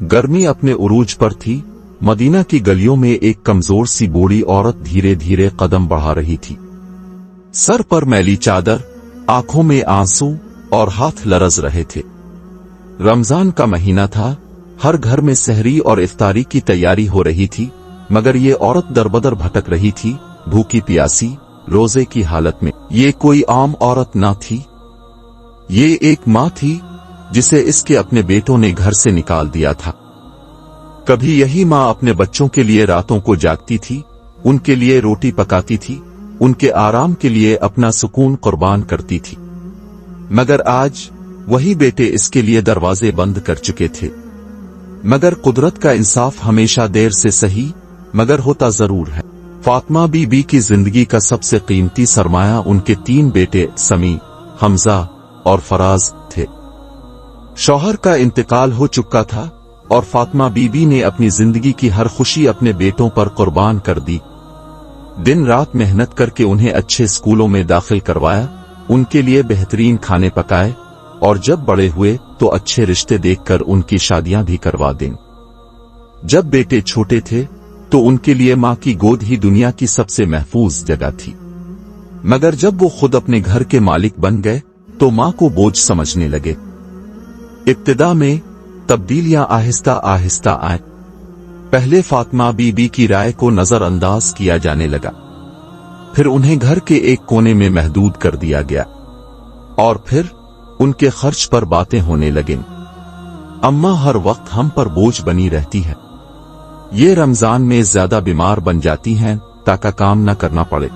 गर्मी अपने उरूज पर थी। मदीना की गलियों में एक कमजोर सी बूढ़ी औरत धीरे धीरे कदम बढ़ा रही थी। सर पर मैली चादर, आंखों में आंसू और हाथ लरज रहे थे। रमजान का महीना था, हर घर में सहरी और इफ्तारी की तैयारी हो रही थी, मगर ये औरत दरबदर भटक रही थी, भूखी प्यासी, रोजे की हालत में। ये कोई आम औरत ना थी, ये एक माँ थी जिसे इसके अपने बेटों ने घर से निकाल दिया था। कभी यही माँ अपने बच्चों के लिए रातों को जागती थी, उनके लिए रोटी पकाती थी, उनके आराम के लिए अपना सुकून कुर्बान करती थी। मगर आज वही बेटे इसके लिए दरवाजे बंद कर चुके थे। मगर कुदरत का इंसाफ हमेशा देर से सही मगर होता जरूर है। फातिमा बीबी की जिंदगी का सबसे कीमती सरमाया उनके 3 बेटे समी, हमजा और फराज थे। शौहर का इंतकाल हो चुका था और फातिमा बीबी ने अपनी जिंदगी की हर खुशी अपने बेटों पर कुर्बान कर दी। दिन रात मेहनत करके उन्हें अच्छे स्कूलों में दाखिल करवाया, उनके लिए बेहतरीन खाने पकाए और जब बड़े हुए तो अच्छे रिश्ते देखकर उनकी शादियां भी करवा दें। जब बेटे छोटे थे तो उनके लिए मां की गोद ही दुनिया की सबसे महफूज जगह थी। मगर जब वो खुद अपने घर के मालिक बन गए तो मां को बोझ समझने लगे। इब्तिदा में तब्दीलियां आहिस्ता आहिस्ता आए। पहले फातिमा बीबी की राय को नजरअंदाज किया जाने लगा, फिर उन्हें घर के एक कोने में महदूद कर दिया गया और फिर उनके खर्च पर बातें होने लगीं। अम्मा हर वक्त हम पर बोझ बनी रहती है, ये रमजान में ज्यादा बीमार बन जाती हैं ताकि काम न करना पड़े।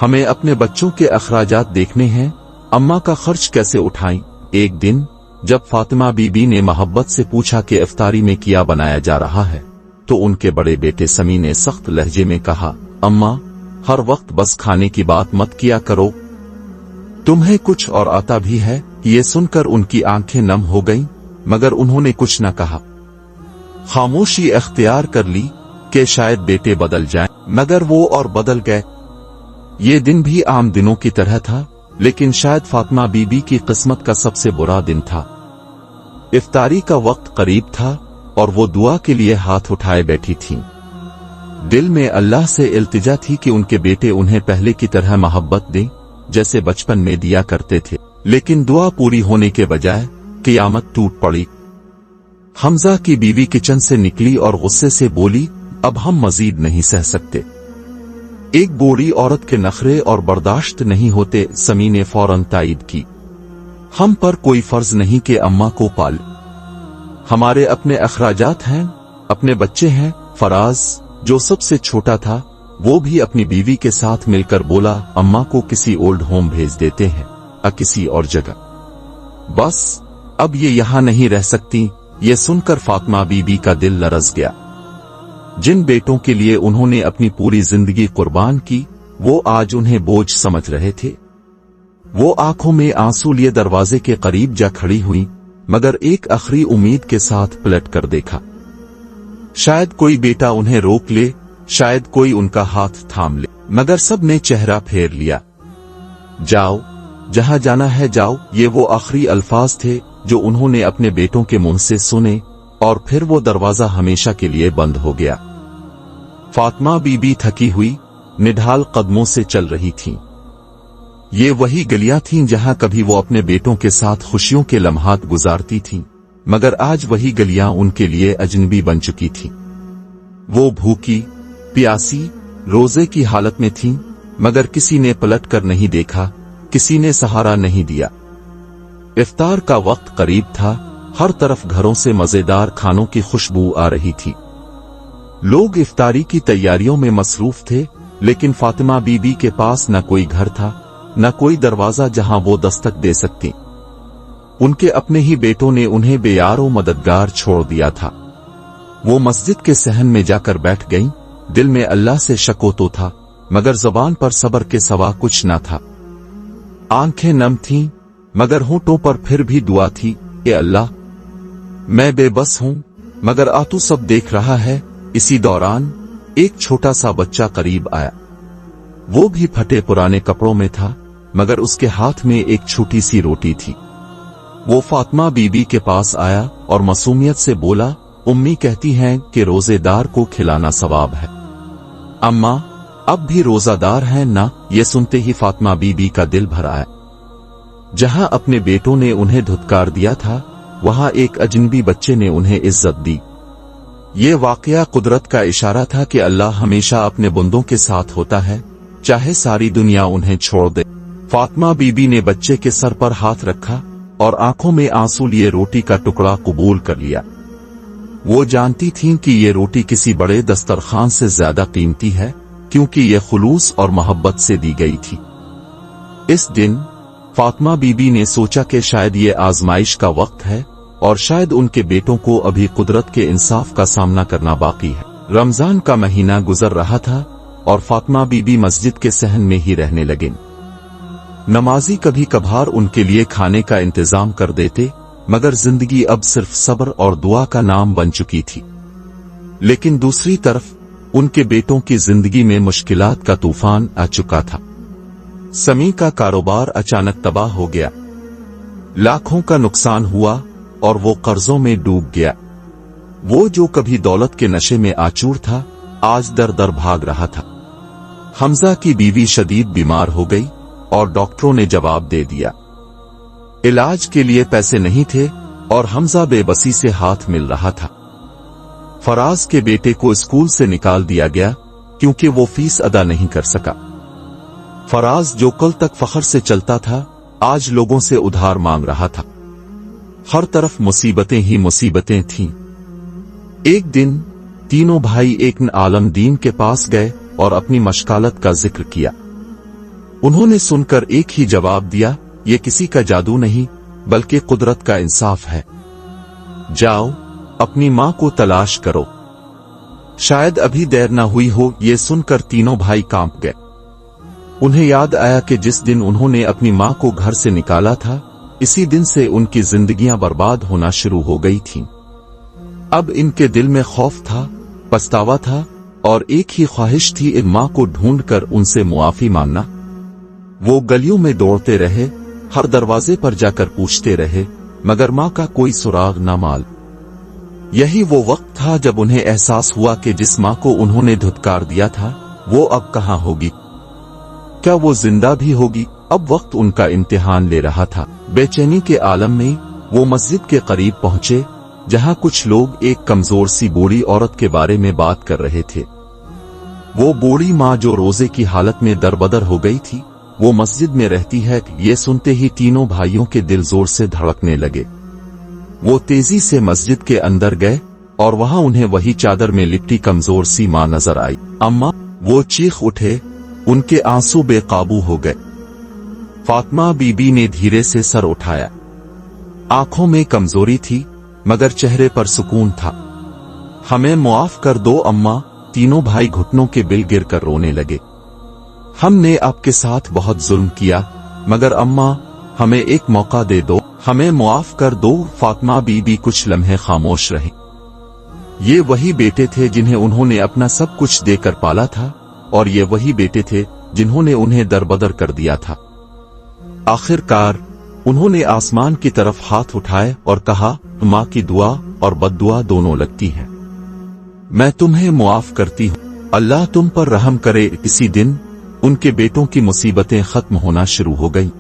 हमें अपने बच्चों के अखराजात देखने हैं, अम्मा का खर्च कैसे उठाएं। एक दिन जब फातिमा बीबी ने मोहब्बत से पूछा कि इफ्तारी में क्या बनाया जा रहा है, तो उनके बड़े बेटे समी ने सख्त लहजे में कहा, अम्मा हर वक्त बस खाने की बात मत किया करो, तुम्हें कुछ और आता भी है। ये सुनकर उनकी आंखें नम हो गईं, मगर उन्होंने कुछ न कहा। खामोशी इख्तियार कर ली कि शायद बेटे बदल जाएं, मगर वो और बदल गए। ये दिन भी आम दिनों की तरह था, लेकिन शायद फातिमा बीबी की किस्मत का सबसे बुरा दिन था। इफ्तारी का वक्त करीब था और वो दुआ के लिए हाथ उठाए बैठी थीं। दिल में अल्लाह से इल्तिजा थी कि उनके बेटे उन्हें पहले की तरह मोहब्बत दें जैसे बचपन में दिया करते थे, लेकिन दुआ पूरी होने के बजाय क़यामत टूट पड़ी। हमजा की बीवी किचन से निकली और गुस्से से बोली, अब हम मजीद नहीं सह सकते। एक बूढ़ी औरत के नखरे और बर्दाश्त नहीं होते। समी ने फौरन तायीद की, हम पर कोई फर्ज नहीं कि अम्मा को पाल, हमारे अपने अखराजात हैं, अपने बच्चे हैं। फराज जो सबसे छोटा था वो भी अपनी बीवी के साथ मिलकर बोला, अम्मा को किसी ओल्ड होम भेज देते हैं, किसी और जगह, बस अब ये यहां नहीं रह सकती। ये सुनकर फातिमा बीबी का दिल लरज गया। जिन बेटों के लिए उन्होंने अपनी पूरी जिंदगी कुर्बान की, वो आज उन्हें बोझ समझ रहे थे। वो आंखों में आंसू लिए दरवाजे के करीब जा खड़ी हुई, मगर एक आखिरी उम्मीद के साथ पलट कर देखा। शायद कोई बेटा उन्हें रोक ले, शायद कोई उनका हाथ थाम ले, मगर सब ने चेहरा फेर लिया। जाओ, जहां जाना है जाओ। ये वो आखिरी अल्फाज थे जो उन्होंने अपने बेटों के मुंह से सुने और फिर वो दरवाजा हमेशा के लिए बंद हो गया। फातिमा बीबी थकी हुई निढाल कदमों से चल रही थीं। ये वही गलियां थीं जहां कभी वो अपने बेटों के साथ खुशियों के लम्हात गुजारती थीं, मगर आज वही गलियां उनके लिए अजनबी बन चुकी थीं। वो भूखी प्यासी रोजे की हालत में थीं, मगर किसी ने पलट कर नहीं देखा, किसी ने सहारा नहीं दिया। इफ्तार का वक्त करीब था, हर तरफ घरों से मजेदार खानों की खुशबू आ रही थी। लोग इफ्तारी की तैयारियों में मसरूफ थे, लेकिन फातिमा बीबी के पास न कोई घर था, न कोई दरवाजा जहां वो दस्तक दे सकती। उनके अपने ही बेटों ने उन्हें बेयारो मददगार छोड़ दिया था। वो मस्जिद के सहन में जाकर बैठ गईं। दिल में अल्लाह से शको तो था, मगर ज़बान पर सब्र के सिवा कुछ न था। आंखें नम थीं, मगर होंठों पर फिर भी दुआ थी, ए अल्लाह, मैं बेबस हूं, मगर तू सब देख रहा है। इसी दौरान एक छोटा सा बच्चा करीब आया। वो भी फटे पुराने कपड़ों में था, मगर उसके हाथ में एक छोटी सी रोटी थी। وہ फातिमा बीबी के पास आया और मासूमियत से बोला, उम्मी कहती हैं कि रोजेदार को खिलाना सवाब है। अम्मा, अब भी रोजादार हैं ना? ये सुनते ही फातिमा बीबी का दिल भर आया। जहां अपने बेटों ने उन्हें धुतकार दिया था, वहां एक अजनबी बच्चे ने उन्हें इज्जत दी। ये वाकया कुदरत का इशारा था कि अल्लाह हमेशा अपने बंदों के साथ होता है, चाहे सारी दुनिया उन्हें छोड़ दे। फातिमा बीबी ने बच्चे के सर पर हाथ रखा और आंखों में आंसू लिए रोटी का टुकड़ा कबूल कर लिया। वो जानती थीं कि ये रोटी किसी बड़े दस्तरखान से ज्यादा कीमती है, क्योंकि ये खुलूस और मोहब्बत से दी गई थी। इस दिन फातिमा बीबी ने सोचा कि शायद ये आजमाइश का वक्त है और शायद उनके बेटों को अभी कुदरत के इंसाफ का सामना करना बाकी है। रमजान का महीना गुजर रहा था और फातिमा बीबी मस्जिद के सहन में ही रहने लगे। नमाजी कभी कभार उनके लिए खाने का इंतजाम कर देते, मगर जिंदगी अब सिर्फ सब्र और दुआ का नाम बन चुकी थी। लेकिन दूसरी तरफ उनके बेटों की जिंदगी में मुश्किलात का तूफान आ चुका था। समी का कारोबार अचानक तबाह हो गया, लाखों का नुकसान हुआ और वो कर्जों में डूब गया। वो जो कभी दौलत के नशे में आचूर था, आज दर दर भाग रहा था। हमजा की बीवी शदीद बीमार हो गई और डॉक्टरों ने जवाब दे दिया। इलाज के लिए पैसे नहीं थे और हमजा बेबसी से हाथ मिल रहा था। फराज के बेटे को स्कूल से निकाल दिया गया क्योंकि वो फीस अदा नहीं कर सका। फराज जो कल तक फख्र से चलता था, आज लोगों से उधार मांग रहा था। हर तरफ मुसीबतें ही मुसीबतें थीं। एक दिन तीनों भाई एक आलम दीन के पास गए और अपनी मशकालत का जिक्र किया। उन्होंने सुनकर एक ही जवाब दिया, ये किसी का जादू नहीं बल्कि कुदरत का इंसाफ है। जाओ अपनी मां को तलाश करो, शायद अभी देर न हुई हो। ये सुनकर तीनों भाई कांप गए। उन्हें याद आया कि जिस दिन उन्होंने अपनी मां को घर से निकाला था, इसी दिन से उनकी जिंदगियां बर्बाद होना शुरू हो गई थीं। अब इनके दिल में खौफ था, पछतावा था और एक ही ख्वाहिश थी, इन मां को ढूंढकर उनसे मुआफी मांगना। वो गलियों में दौड़ते रहे, हर दरवाजे पर जाकर पूछते रहे, मगर मां का कोई सुराग न माल। यही वो वक्त था जब उन्हें एहसास हुआ कि जिस मां को उन्होंने धुतकार दिया था, वो अब कहां होगी। क्या वो जिंदा भी होगी? अब वक्त उनका इम्तिहान ले रहा था। बेचैनी के आलम में वो मस्जिद के करीब पहुंचे, जहां कुछ लोग एक कमजोर सी बूढ़ी औरत के बारे में बात कर रहे थे। वो बूढ़ी मां जो रोजे की हालत में दरबदर हो गई थी, वो मस्जिद में रहती है। ये सुनते ही तीनों भाइयों के दिल जोर से धड़कने लगे। वो तेजी से मस्जिद के अंदर गए और वहां उन्हें वही चादर में लिपटी कमजोर सी मां नजर आई। अम्मा! वो चीख उठे, उनके आंसू बेकाबू हो गए। फातिमा बीबी ने धीरे से सर उठाया। आंखों में कमजोरी थी मगर चेहरे पर सुकून था। हमें मुआफ कर दो अम्मा। तीनों भाई घुटनों के बिल गिर कर रोने लगे। हमने आपके साथ बहुत जुल्म किया, मगर अम्मा हमें एक मौका दे दो, हमें मुआफ कर दो। फातिमा बीबी कुछ लम्हे खामोश रही। ये वही बेटे थे जिन्हें उन्होंने अपना सब कुछ देकर पाला था, और ये वही बेटे थे जिन्होंने उन्हें दरबदर कर दिया था। आखिरकार उन्होंने आसमान की तरफ हाथ उठाए और कहा, मां की दुआ और बद्दुआ दोनों लगती हैं। मैं तुम्हें मुआफ करती हूं, अल्लाह तुम पर रहम करे। इसी दिन उनके बेटों की मुसीबतें खत्म होना शुरू हो गई।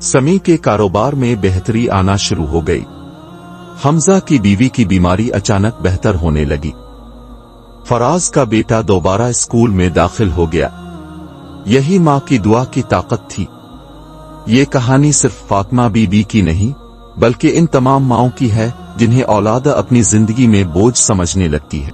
समी के कारोबार में बेहतरी आना शुरू हो गई। हमजा की बीवी की बीमारी अचानक बेहतर होने लगी। फराज का बेटा दोबारा स्कूल में दाखिल हो गया। यही मां की दुआ की ताकत थी। ये कहानी सिर्फ फातिमा बीबी की नहीं, बल्कि इन तमाम माओं की है जिन्हें औलाद अपनी जिंदगी में बोझ समझने लगती है।